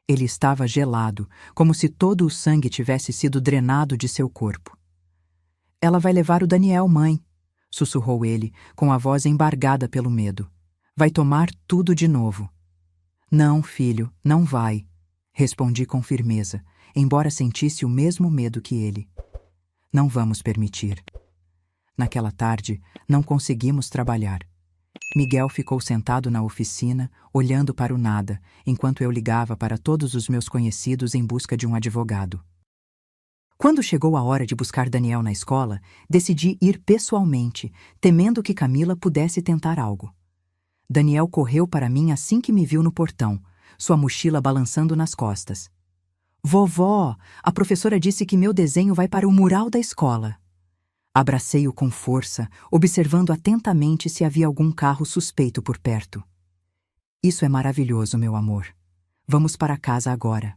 Ele estava gelado, como se todo o sangue tivesse sido drenado de seu corpo. Ela vai levar o Daniel, mãe, sussurrou ele, com a voz embargada pelo medo. Vai tomar tudo de novo. Não, filho, não vai, respondi com firmeza, embora sentisse o mesmo medo que ele. Não vamos permitir. Naquela tarde, não conseguimos trabalhar. Miguel ficou sentado na oficina, olhando para o nada, enquanto eu ligava para todos os meus conhecidos em busca de um advogado. Quando chegou a hora de buscar Daniel na escola, decidi ir pessoalmente, temendo que Camila pudesse tentar algo. Daniel correu para mim assim que me viu no portão, sua mochila balançando nas costas. Vovó, a professora disse que meu desenho vai para o mural da escola. Abracei-o com força, observando atentamente se havia algum carro suspeito por perto. Isso é maravilhoso, meu amor. Vamos para casa agora.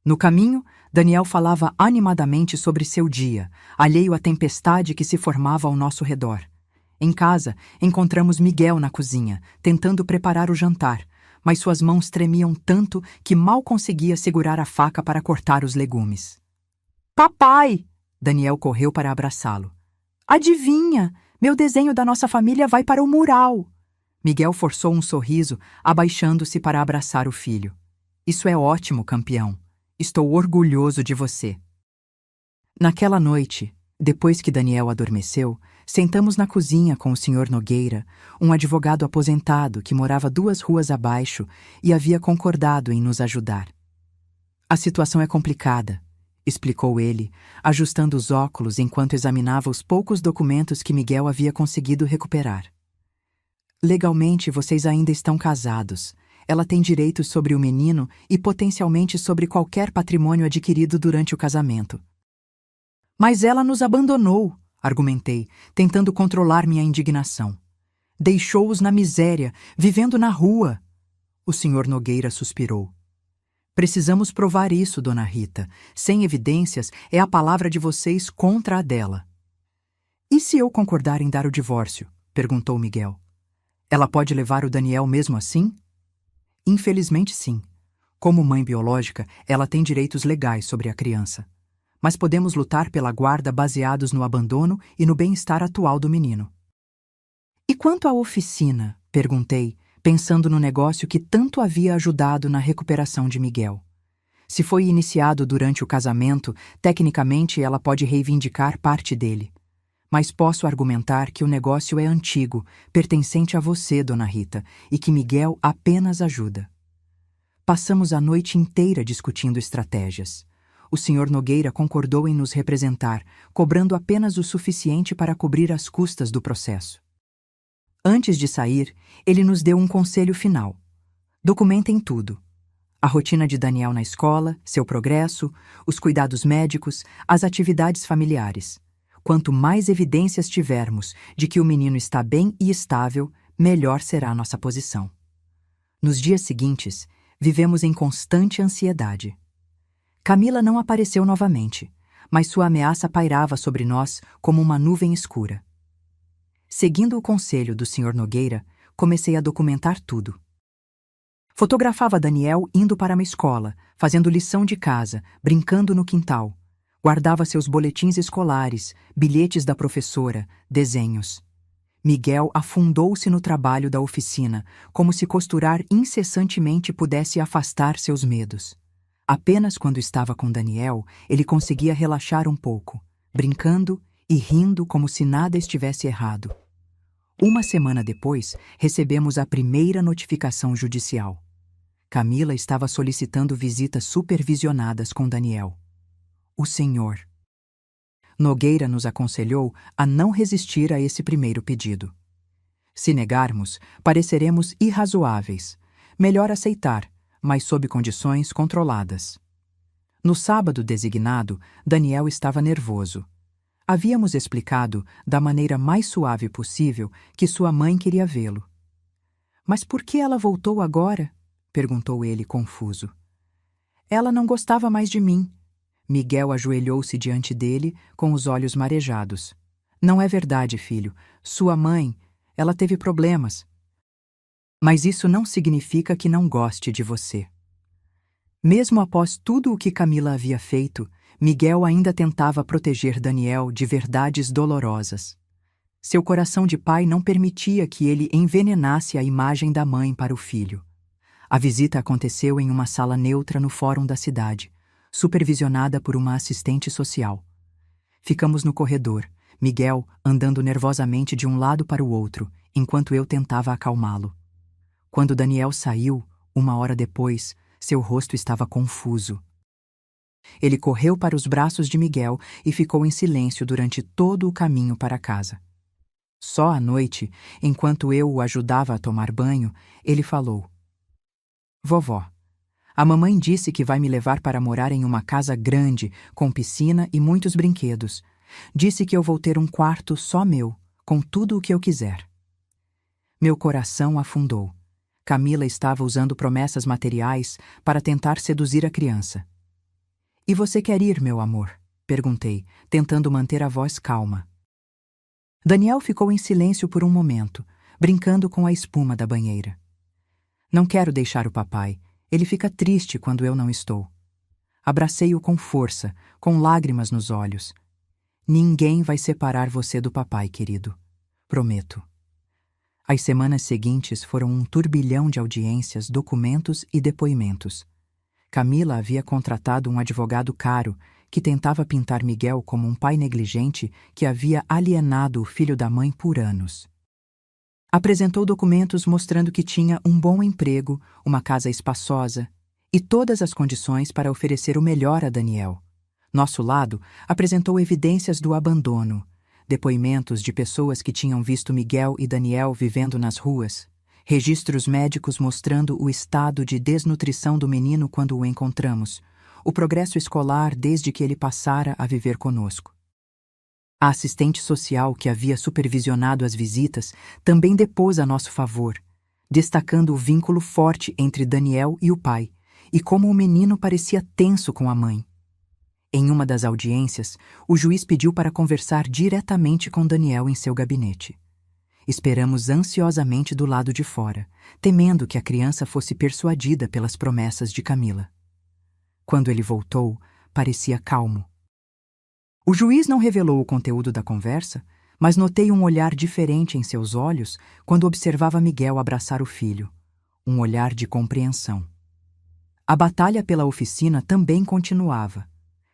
No caminho, Daniel falava animadamente sobre seu dia, alheio à tempestade que se formava ao nosso redor. Em casa, encontramos Miguel na cozinha, tentando preparar o jantar, mas suas mãos tremiam tanto que mal conseguia segurar a faca para cortar os legumes. Papai! Daniel correu para abraçá-lo. Adivinha! Meu desenho da nossa família vai para o mural! Miguel forçou um sorriso, abaixando-se para abraçar o filho. Isso é ótimo, campeão. Estou orgulhoso de você. Naquela noite, depois que Daniel adormeceu, sentamos na cozinha com o Sr. Nogueira, um advogado aposentado que morava 2 ruas abaixo e havia concordado em nos ajudar. A situação é complicada, explicou ele, ajustando os óculos enquanto examinava os poucos documentos que Miguel havia conseguido recuperar. Legalmente, vocês ainda estão casados. Ela tem direitos sobre o menino e potencialmente sobre qualquer patrimônio adquirido durante o casamento. Mas ela nos abandonou, argumentei, tentando controlar minha indignação. Deixou-os na miséria, vivendo na rua. O Sr. Nogueira suspirou. Precisamos provar isso, Dona Rita. Sem evidências, é a palavra de vocês contra a dela. E se eu concordar em dar o divórcio? Perguntou Miguel. Ela pode levar o Daniel mesmo assim? Infelizmente, sim. Como mãe biológica, ela tem direitos legais sobre a criança. Mas podemos lutar pela guarda baseados no abandono e no bem-estar atual do menino. E quanto à oficina? Perguntei, pensando no negócio que tanto havia ajudado na recuperação de Miguel. Se foi iniciado durante o casamento, tecnicamente ela pode reivindicar parte dele. Mas posso argumentar que o negócio é antigo, pertencente a você, Dona Rita, e que Miguel apenas ajuda. Passamos a noite inteira discutindo estratégias. O Sr. Nogueira concordou em nos representar, cobrando apenas o suficiente para cobrir as custas do processo. Antes de sair, ele nos deu um conselho final. Documentem tudo. A rotina de Daniel na escola, seu progresso, os cuidados médicos, as atividades familiares. Quanto mais evidências tivermos de que o menino está bem e estável, melhor será a nossa posição. Nos dias seguintes, vivemos em constante ansiedade. Camila não apareceu novamente, mas sua ameaça pairava sobre nós como uma nuvem escura. Seguindo o conselho do Sr. Nogueira, comecei a documentar tudo. Fotografava Daniel indo para uma escola, fazendo lição de casa, brincando no quintal. Guardava seus boletins escolares, bilhetes da professora, desenhos. Miguel afundou-se no trabalho da oficina, como se costurar incessantemente pudesse afastar seus medos. Apenas quando estava com Daniel, ele conseguia relaxar um pouco, brincando e rindo como se nada estivesse errado. Uma semana depois, recebemos a primeira notificação judicial. Camila estava solicitando visitas supervisionadas com Daniel. O Senhor Nogueira nos aconselhou a não resistir a esse primeiro pedido. Se negarmos, pareceremos irrazoáveis. Melhor aceitar, mas sob condições controladas. No sábado designado, Daniel estava nervoso. Havíamos explicado, da maneira mais suave possível, que sua mãe queria vê-lo. Mas por que ela voltou agora? Perguntou ele, confuso. Ela não gostava mais de mim. Miguel ajoelhou-se diante dele, com os olhos marejados. Não é verdade, filho. Sua mãe, ela teve problemas. Mas isso não significa que não goste de você. Mesmo após tudo o que Camila havia feito, Miguel ainda tentava proteger Daniel de verdades dolorosas. Seu coração de pai não permitia que ele envenenasse a imagem da mãe para o filho. A visita aconteceu em uma sala neutra no fórum da cidade, supervisionada por uma assistente social. Ficamos no corredor, Miguel andando nervosamente de um lado para o outro, enquanto eu tentava acalmá-lo. Quando Daniel saiu, 1 hora depois, seu rosto estava confuso. Ele correu para os braços de Miguel e ficou em silêncio durante todo o caminho para casa. Só à noite, enquanto eu o ajudava a tomar banho, ele falou: Vovó, a mamãe disse que vai me levar para morar em uma casa grande, com piscina e muitos brinquedos. Disse que eu vou ter um quarto só meu, com tudo o que eu quiser. Meu coração afundou. Camila estava usando promessas materiais para tentar seduzir a criança. E você quer ir, meu amor? Perguntei, tentando manter a voz calma. Daniel ficou em silêncio por um momento, brincando com a espuma da banheira. Não quero deixar o papai. Ele fica triste quando eu não estou. Abracei-o com força, com lágrimas nos olhos. Ninguém vai separar você do papai, querido. Prometo. As semanas seguintes foram um turbilhão de audiências, documentos e depoimentos. Camila havia contratado um advogado caro que tentava pintar Miguel como um pai negligente que havia alienado o filho da mãe por anos. Apresentou documentos mostrando que tinha um bom emprego, uma casa espaçosa e todas as condições para oferecer o melhor a Daniel. Nosso lado apresentou evidências do abandono, depoimentos de pessoas que tinham visto Miguel e Daniel vivendo nas ruas, registros médicos mostrando o estado de desnutrição do menino quando o encontramos, o progresso escolar desde que ele passara a viver conosco. A assistente social que havia supervisionado as visitas também depôs a nosso favor, destacando o vínculo forte entre Daniel e o pai, e como o menino parecia tenso com a mãe. Em uma das audiências, o juiz pediu para conversar diretamente com Daniel em seu gabinete. Esperamos ansiosamente do lado de fora, temendo que a criança fosse persuadida pelas promessas de Camila. Quando ele voltou, parecia calmo. O juiz não revelou o conteúdo da conversa, mas notei um olhar diferente em seus olhos quando observava Miguel abraçar o filho, um olhar de compreensão. A batalha pela oficina também continuava.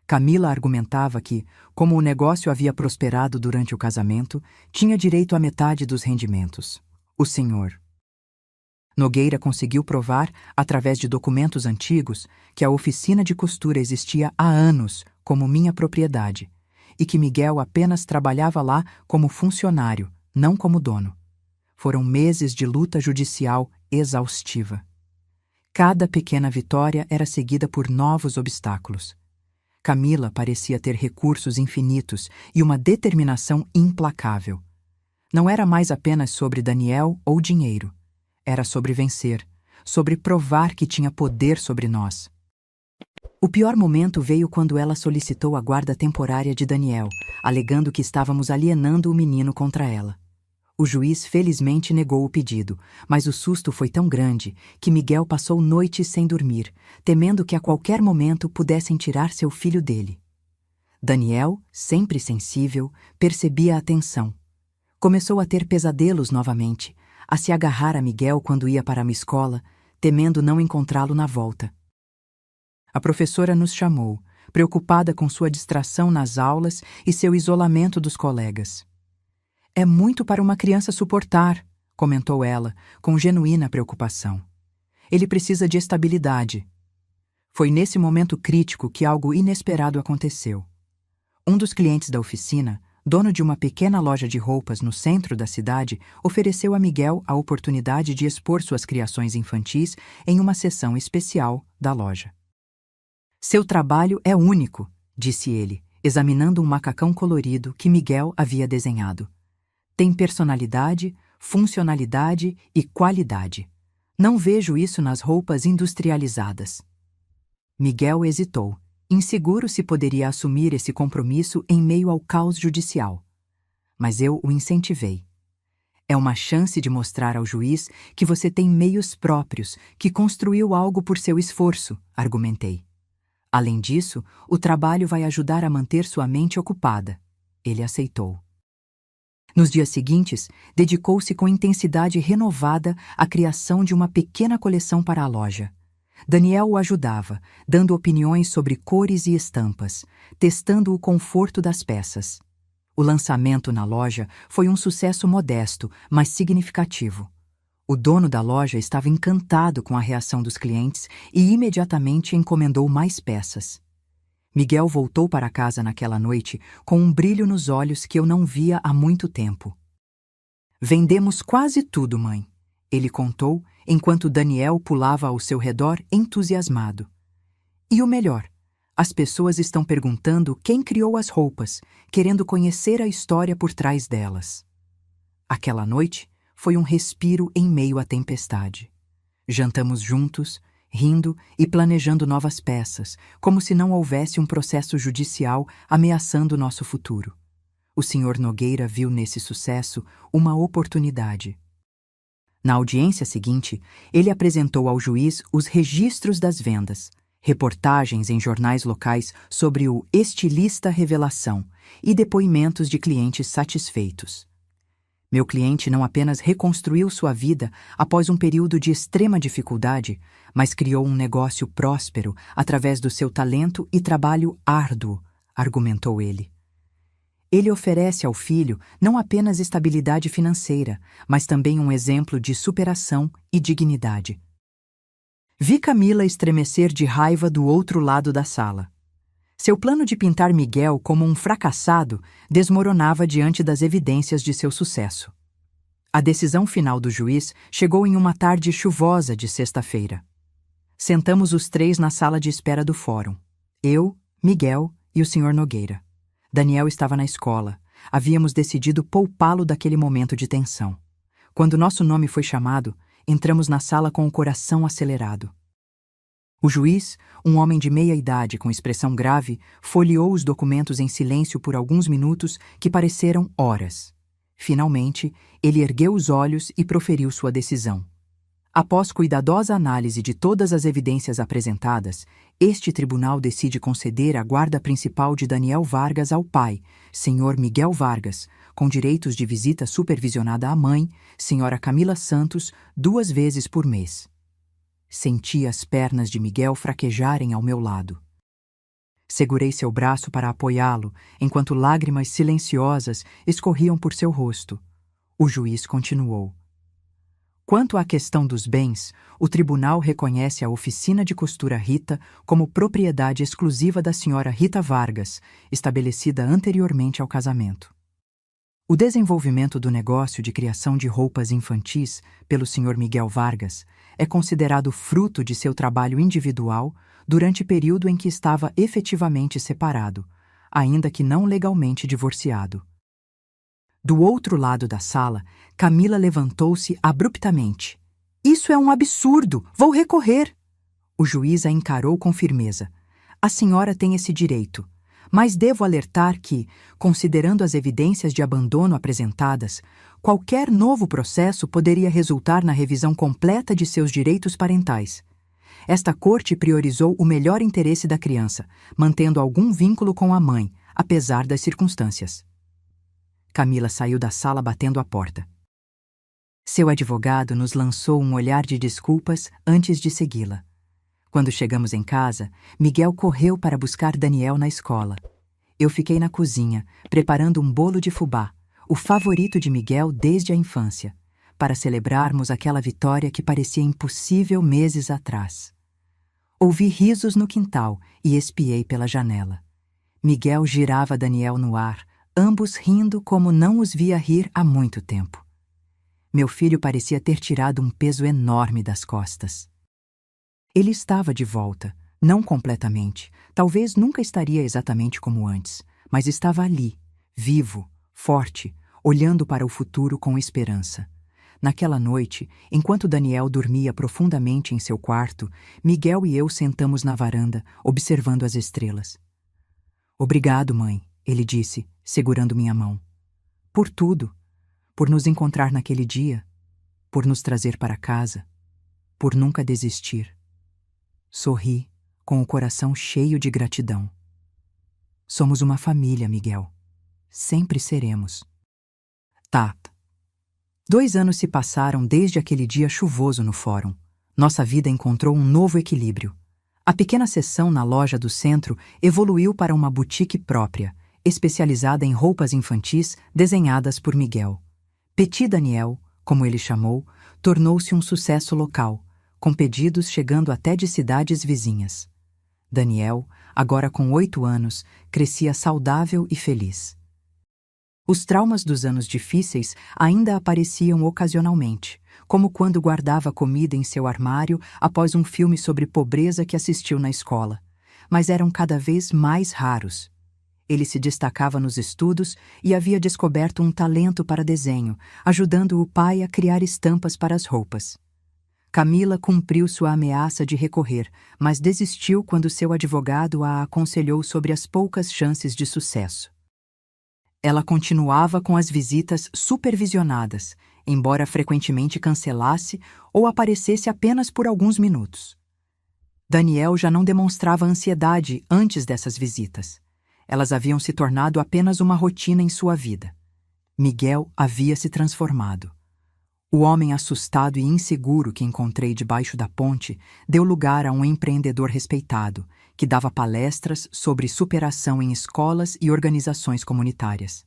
Camila argumentava que, como o negócio havia prosperado durante o casamento, tinha direito à metade dos rendimentos. O senhor Nogueira conseguiu provar, através de documentos antigos, que a oficina de costura existia há anos como minha propriedade e que Miguel apenas trabalhava lá como funcionário, não como dono. Foram meses de luta judicial exaustiva. Cada pequena vitória era seguida por novos obstáculos. Camila parecia ter recursos infinitos e uma determinação implacável. Não era mais apenas sobre Daniel ou dinheiro. Era sobre vencer, sobre provar que tinha poder sobre nós. O pior momento veio quando ela solicitou a guarda temporária de Daniel, alegando que estávamos alienando o menino contra ela. O juiz felizmente negou o pedido, mas o susto foi tão grande que Miguel passou noites sem dormir, temendo que a qualquer momento pudessem tirar seu filho dele. Daniel, sempre sensível, percebia a tensão. Começou a ter pesadelos novamente, a se agarrar a Miguel quando ia para a escola, temendo não encontrá-lo na volta. A professora nos chamou, preocupada com sua distração nas aulas e seu isolamento dos colegas. É muito para uma criança suportar, comentou ela, com genuína preocupação. Ele precisa de estabilidade. Foi nesse momento crítico que algo inesperado aconteceu. Um dos clientes da oficina, dono de uma pequena loja de roupas no centro da cidade, ofereceu a Miguel a oportunidade de expor suas criações infantis em uma seção especial da loja. Seu trabalho é único, disse ele, examinando um macacão colorido que Miguel havia desenhado. Tem personalidade, funcionalidade e qualidade. Não vejo isso nas roupas industrializadas. Miguel hesitou, inseguro se poderia assumir esse compromisso em meio ao caos judicial. Mas eu o incentivei. É uma chance de mostrar ao juiz que você tem meios próprios, que construiu algo por seu esforço, argumentei. Além disso, o trabalho vai ajudar a manter sua mente ocupada. Ele aceitou. Nos dias seguintes, dedicou-se com intensidade renovada à criação de uma pequena coleção para a loja. Daniel o ajudava, dando opiniões sobre cores e estampas, testando o conforto das peças. O lançamento na loja foi um sucesso modesto, mas significativo. O dono da loja estava encantado com a reação dos clientes e imediatamente encomendou mais peças. Miguel voltou para casa naquela noite com um brilho nos olhos que eu não via há muito tempo. Vendemos quase tudo, mãe, ele contou, enquanto Daniel pulava ao seu redor entusiasmado. E o melhor, as pessoas estão perguntando quem criou as roupas, querendo conhecer a história por trás delas. Aquela noite foi um respiro em meio à tempestade. Jantamos juntos, rindo e planejando novas peças, como se não houvesse um processo judicial ameaçando nosso futuro. O Sr. Nogueira viu nesse sucesso uma oportunidade. Na audiência seguinte, ele apresentou ao juiz os registros das vendas, reportagens em jornais locais sobre o estilista revelação e depoimentos de clientes satisfeitos. Meu cliente não apenas reconstruiu sua vida após um período de extrema dificuldade, mas criou um negócio próspero através do seu talento e trabalho árduo, argumentou ele. Ele oferece ao filho não apenas estabilidade financeira, mas também um exemplo de superação e dignidade. Vi Camila estremecer de raiva do outro lado da sala. Seu plano de pintar Miguel como um fracassado desmoronava diante das evidências de seu sucesso. A decisão final do juiz chegou em uma tarde chuvosa de sexta-feira. Sentamos os três na sala de espera do fórum. Eu, Miguel e o Sr. Nogueira. Daniel estava na escola. Havíamos decidido poupá-lo daquele momento de tensão. Quando nosso nome foi chamado, entramos na sala com o coração acelerado. O juiz, um homem de meia idade com expressão grave, folheou os documentos em silêncio por alguns minutos que pareceram horas. Finalmente, ele ergueu os olhos e proferiu sua decisão. Após cuidadosa análise de todas as evidências apresentadas, este tribunal decide conceder a guarda principal de Daniel Vargas ao pai, Sr. Miguel Vargas, com direitos de visita supervisionada à mãe, Sra. Camila Santos, 2 vezes por mês. Senti as pernas de Miguel fraquejarem ao meu lado. Segurei seu braço para apoiá-lo, enquanto lágrimas silenciosas escorriam por seu rosto. O juiz continuou. Quanto à questão dos bens, o tribunal reconhece a oficina de costura Rita como propriedade exclusiva da senhora Rita Vargas, estabelecida anteriormente ao casamento. O desenvolvimento do negócio de criação de roupas infantis pelo Sr. Miguel Vargas é considerado fruto de seu trabalho individual durante o período em que estava efetivamente separado, ainda que não legalmente divorciado. Do outro lado da sala, Camila levantou-se abruptamente. Isso é um absurdo! Vou recorrer! O juiz a encarou com firmeza. A senhora tem esse direito, mas devo alertar que, considerando as evidências de abandono apresentadas, qualquer novo processo poderia resultar na revisão completa de seus direitos parentais. Esta corte priorizou o melhor interesse da criança, mantendo algum vínculo com a mãe, apesar das circunstâncias. Camila saiu da sala batendo a porta. Seu advogado nos lançou um olhar de desculpas antes de segui-la. Quando chegamos em casa, Miguel correu para buscar Daniel na escola. Eu fiquei na cozinha, preparando um bolo de fubá, o favorito de Miguel desde a infância, para celebrarmos aquela vitória que parecia impossível meses atrás. Ouvi risos no quintal e espiei pela janela. Miguel girava Daniel no ar, ambos rindo como não os via rir há muito tempo. Meu filho parecia ter tirado um peso enorme das costas. Ele estava de volta, não completamente, talvez nunca estaria exatamente como antes, mas estava ali, vivo, forte, olhando para o futuro com esperança. Naquela noite, enquanto Daniel dormia profundamente em seu quarto, Miguel e eu sentamos na varanda, observando as estrelas. Obrigado, mãe, ele disse, segurando minha mão. Por tudo. Por nos encontrar naquele dia. Por nos trazer para casa. Por nunca desistir. Sorri, com o coração cheio de gratidão. Somos uma família, Miguel. Sempre seremos. Tá. 2 anos se passaram desde aquele dia chuvoso no fórum. Nossa vida encontrou um novo equilíbrio. A pequena seção na loja do centro evoluiu para uma boutique própria, especializada em roupas infantis desenhadas por Miguel. Petit Daniel, como ele chamou, tornou-se um sucesso local, com pedidos chegando até de cidades vizinhas. Daniel, agora com 8 anos, crescia saudável e feliz. Os traumas dos anos difíceis ainda apareciam ocasionalmente, como quando guardava comida em seu armário após um filme sobre pobreza que assistiu na escola, mas eram cada vez mais raros. Ele se destacava nos estudos e havia descoberto um talento para desenho, ajudando o pai a criar estampas para as roupas. Camila cumpriu sua ameaça de recorrer, mas desistiu quando seu advogado a aconselhou sobre as poucas chances de sucesso. Ela continuava com as visitas supervisionadas, embora frequentemente cancelasse ou aparecesse apenas por alguns minutos. Daniel já não demonstrava ansiedade antes dessas visitas. Elas haviam se tornado apenas uma rotina em sua vida. Miguel havia se transformado. O homem assustado e inseguro que encontrei debaixo da ponte deu lugar a um empreendedor respeitado, que dava palestras sobre superação em escolas e organizações comunitárias.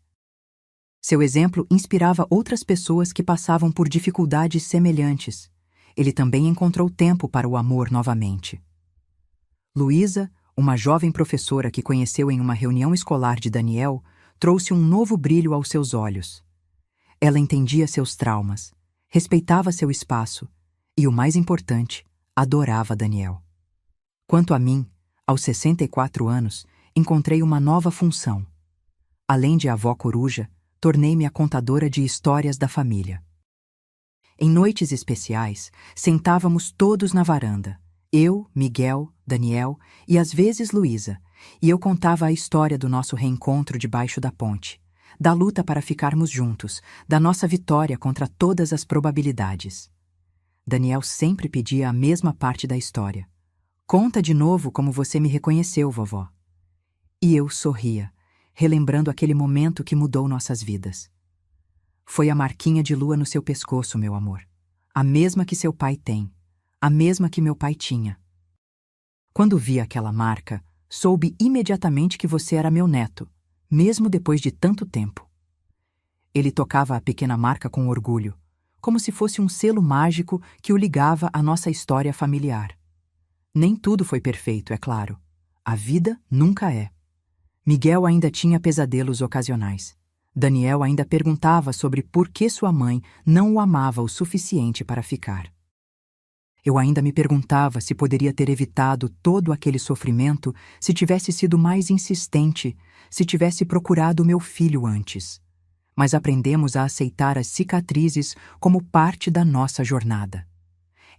Seu exemplo inspirava outras pessoas que passavam por dificuldades semelhantes. Ele também encontrou tempo para o amor novamente. Luísa, uma jovem professora que conheceu em uma reunião escolar de Daniel, trouxe um novo brilho aos seus olhos. Ela entendia seus traumas, respeitava seu espaço e, o mais importante, adorava Daniel. Quanto a mim, aos 64 anos, encontrei uma nova função. Além de avó coruja, tornei-me a contadora de histórias da família. Em noites especiais, sentávamos todos na varanda, eu, Miguel, Daniel e às vezes Luísa, e eu contava a história do nosso reencontro debaixo da ponte, da luta para ficarmos juntos, da nossa vitória contra todas as probabilidades. Daniel sempre pedia a mesma parte da história. Conta de novo como você me reconheceu, vovó. E eu sorria, relembrando aquele momento que mudou nossas vidas. Foi a marquinha de lua no seu pescoço, meu amor. A mesma que seu pai tem. A mesma que meu pai tinha. Quando vi aquela marca, soube imediatamente que você era meu neto, mesmo depois de tanto tempo. Ele tocava a pequena marca com orgulho, como se fosse um selo mágico que o ligava à nossa história familiar. Nem tudo foi perfeito, é claro. A vida nunca é. Miguel ainda tinha pesadelos ocasionais. Daniel ainda perguntava sobre por que sua mãe não o amava o suficiente para ficar. Eu ainda me perguntava se poderia ter evitado todo aquele sofrimento se tivesse sido mais insistente, se tivesse procurado meu filho antes. Mas aprendemos a aceitar as cicatrizes como parte da nossa jornada.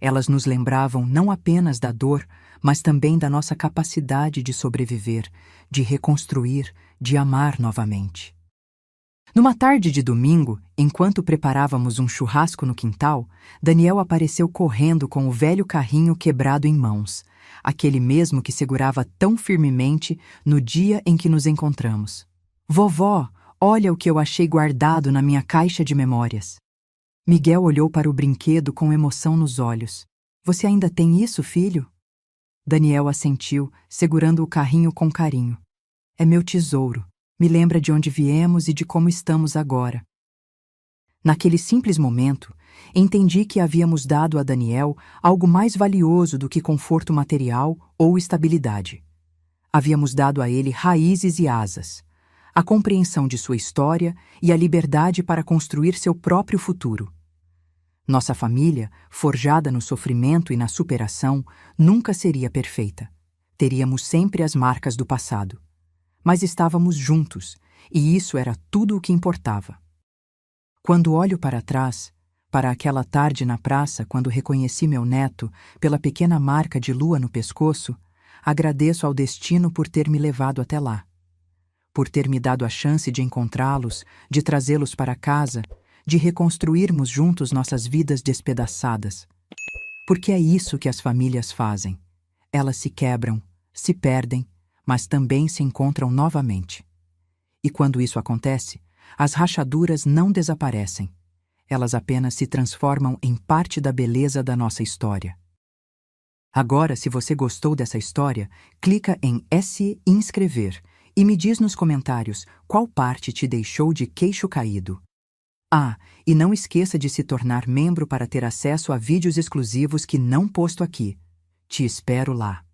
Elas nos lembravam não apenas da dor, mas também da nossa capacidade de sobreviver, de reconstruir, de amar novamente. Numa tarde de domingo, enquanto preparávamos um churrasco no quintal, Daniel apareceu correndo com o velho carrinho quebrado em mãos, aquele mesmo que segurava tão firmemente no dia em que nos encontramos. Vovó, olha o que eu achei guardado na minha caixa de memórias. Miguel olhou para o brinquedo com emoção nos olhos. Você ainda tem isso, filho? Daniel assentiu, segurando o carrinho com carinho. É meu tesouro. Me lembra de onde viemos e de como estamos agora. Naquele simples momento, entendi que havíamos dado a Daniel algo mais valioso do que conforto material ou estabilidade. Havíamos dado a ele raízes e asas, a compreensão de sua história e a liberdade para construir seu próprio futuro. Nossa família, forjada no sofrimento e na superação, nunca seria perfeita. Teríamos sempre as marcas do passado. Mas estávamos juntos, e isso era tudo o que importava. Quando olho para trás, para aquela tarde na praça quando reconheci meu neto pela pequena marca de lua no pescoço, agradeço ao destino por ter me levado até lá. Por ter me dado a chance de encontrá-los, de trazê-los para casa, de reconstruirmos juntos nossas vidas despedaçadas. Porque é isso que as famílias fazem. Elas se quebram, se perdem, mas também se encontram novamente. E quando isso acontece, As rachaduras não desaparecem. Elas apenas se transformam em parte da beleza da nossa história. Agora, se você gostou dessa história, clica em se inscrever e me diz nos comentários qual parte te deixou de queixo caído. Ah, e não esqueça de se tornar membro para ter acesso a vídeos exclusivos que não posto aqui. Te espero lá.